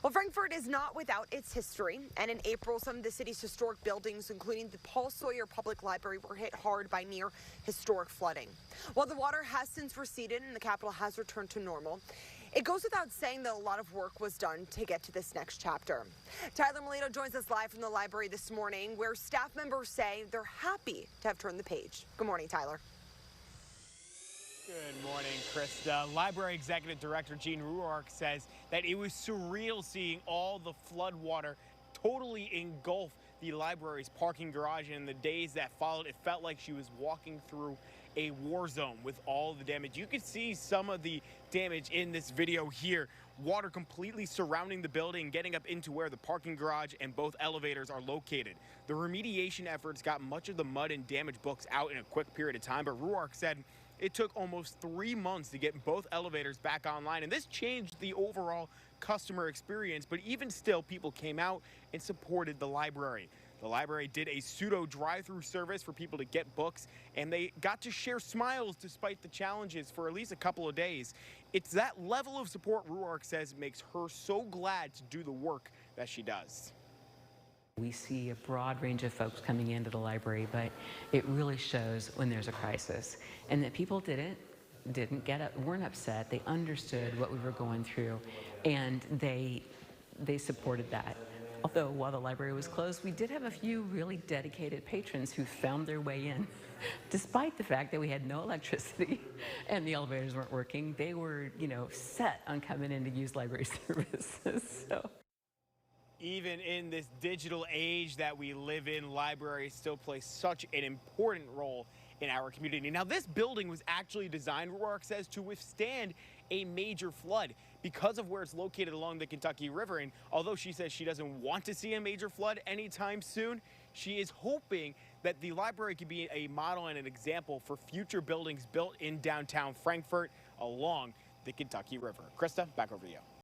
Well, Frankfort is not without its history, and in April, some of the city's historic buildings, including the Paul Sawyer Public Library, were hit hard by near historic flooding. While the water has since receded and the capital has returned to normal, it goes without saying that a lot of work was done to get to this next chapter. Tyler Melito joins us live from the library this morning, where staff members say they're happy to have turned the page. Good morning, Tyler. Good morning, Krista. Library Executive Director Gene Ruark says that it was surreal seeing all the flood water totally engulf the library's parking garage. And in the days that followed, it felt like she was walking through a war zone with all the damage. You can see some of the damage in this video here. Water completely surrounding the building, getting up into where the parking garage and both elevators are located. The remediation efforts got much of the mud and damaged books out in a quick period of time, but Ruark said it took almost 3 months to get both elevators back online, and this changed the overall customer experience. But even still, people came out and supported the library. The library did a pseudo drive-through service for people to get books, and they got to share smiles despite the challenges for at least a couple of days. It's that level of support, Ruark says, makes her so glad to do the work that she does. We see a broad range of folks coming into the library, but it really shows when there's a crisis, and that people weren't upset. They understood what we were going through, and they supported that. Although while the library was closed, we did have a few really dedicated patrons who found their way in. Despite the fact that we had no electricity and the elevators weren't working, they were, set on coming in to use library services. So. Even in this digital age that we live in, libraries still play such an important role in our community. Now, this building was actually designed, Ruark says, to withstand a major flood because of where it's located along the Kentucky River. And although she says she doesn't want to see a major flood anytime soon, she is hoping that the library could be a model and an example for future buildings built in downtown Frankfort along the Kentucky River. Krista, back over to you.